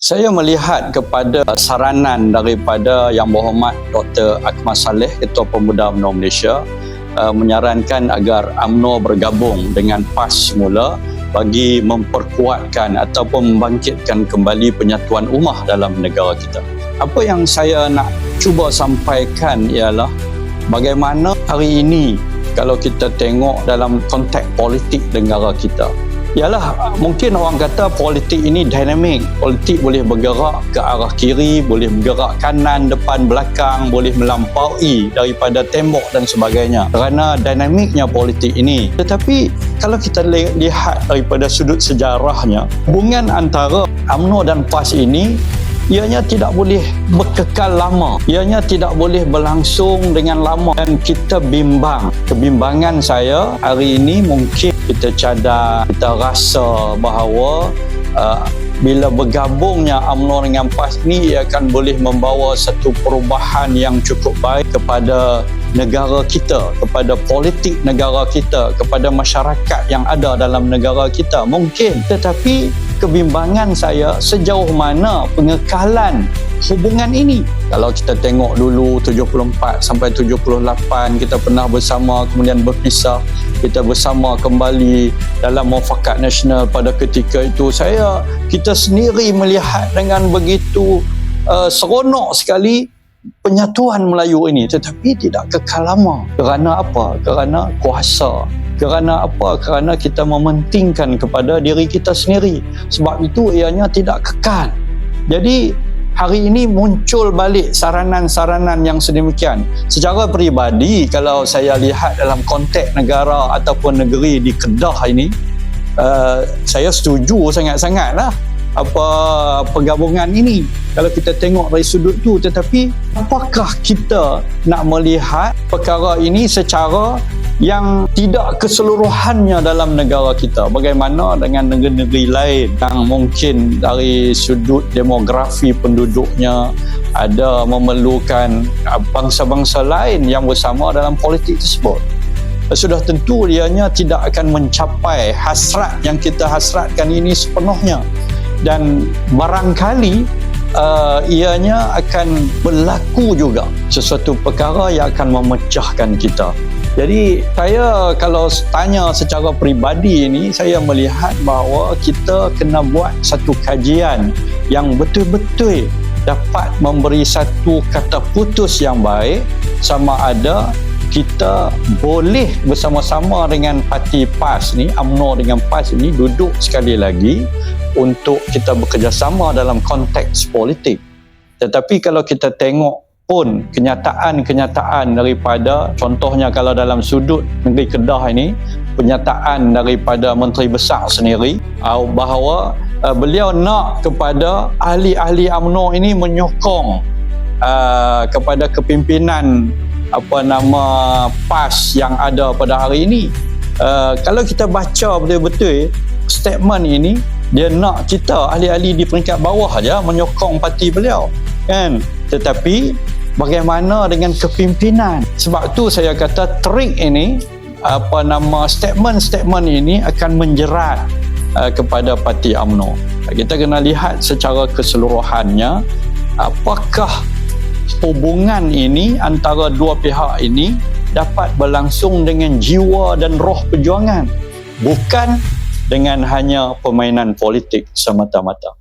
Saya melihat kepada saranan daripada Yang Berhormat Dr. Akmal Saleh, Ketua Pemuda UMNO Malaysia, menyarankan agar UMNO bergabung dengan PAS semula bagi memperkuatkan ataupun membangkitkan kembali penyatuan ummah dalam negara kita. Apa yang saya nak cuba sampaikan ialah bagaimana hari ini kalau kita tengok dalam konteks politik negara kita, ialah mungkin orang kata politik ini dinamik. Politik boleh bergerak ke arah kiri, boleh bergerak kanan, depan, belakang, boleh melampaui daripada tembok dan sebagainya kerana dinamiknya politik ini. Tetapi kalau kita lihat daripada sudut sejarahnya, hubungan antara UMNO dan PAS ini ianya tidak boleh berkekal lama, ianya tidak boleh berlangsung dengan lama, dan kita bimbang. Kebimbangan saya hari ini mungkin kita cadar, kita rasa bahawa bila bergabungnya UMNO dengan PAS ini, ia akan boleh membawa satu perubahan yang cukup baik kepada negara kita, kepada politik negara kita, kepada masyarakat yang ada dalam negara kita mungkin. Tetapi kebimbangan saya sejauh mana pengekalan hubungan ini. Kalau kita tengok dulu 74 sampai 78 kita pernah bersama, kemudian berpisah, kita bersama kembali dalam Muafakat Nasional pada ketika itu. Kita sendiri melihat dengan begitu seronok sekali penyatuan Melayu ini, tetapi tidak kekal lama. Kerana apa? Kerana kuasa. Kerana apa? Kerana kita mementingkan kepada diri kita sendiri. Sebab itu ianya tidak kekal. Jadi hari ini muncul balik saranan-saranan yang sedemikian. Secara peribadi, kalau saya lihat dalam konteks negara ataupun negeri di Kedah ini, saya setuju sangat-sangatlah pergabungan ini kalau kita tengok dari sudut tu. Tetapi apakah kita nak melihat perkara ini secara yang tidak keseluruhannya dalam negara kita? Bagaimana dengan negeri-negeri lain yang mungkin dari sudut demografi penduduknya ada memerlukan bangsa-bangsa lain yang bersama dalam politik tersebut? Sudah tentu ianya tidak akan mencapai hasrat yang kita hasratkan ini sepenuhnya, dan barangkali ianya akan berlaku juga sesuatu perkara yang akan memecahkan kita. Jadi saya kalau tanya secara peribadi ini, saya melihat bahawa kita kena buat satu kajian yang betul-betul dapat memberi satu kata putus yang baik, sama ada kita boleh bersama-sama dengan parti PAS ni, UMNO dengan PAS ini duduk sekali lagi untuk kita bekerjasama dalam konteks politik. Tetapi kalau kita tengok pun kenyataan-kenyataan daripada, contohnya kalau dalam sudut negeri Kedah ini, penyataan daripada Menteri Besar sendiri bahawa beliau nak kepada ahli-ahli UMNO ini menyokong kepada kepimpinan PAS yang ada pada hari ini. Kalau kita baca betul-betul statement ini, dia nak kita ahli-ahli di peringkat bawah saja menyokong parti beliau, kan? Tetapi bagaimana dengan kepimpinan? Sebab tu saya kata trik ini, statement-statement ini akan menjerat kepada parti UMNO. Kita kena lihat secara keseluruhannya, apakah hubungan ini antara dua pihak ini dapat berlangsung dengan jiwa dan roh perjuangan, bukan dengan hanya permainan politik semata-mata.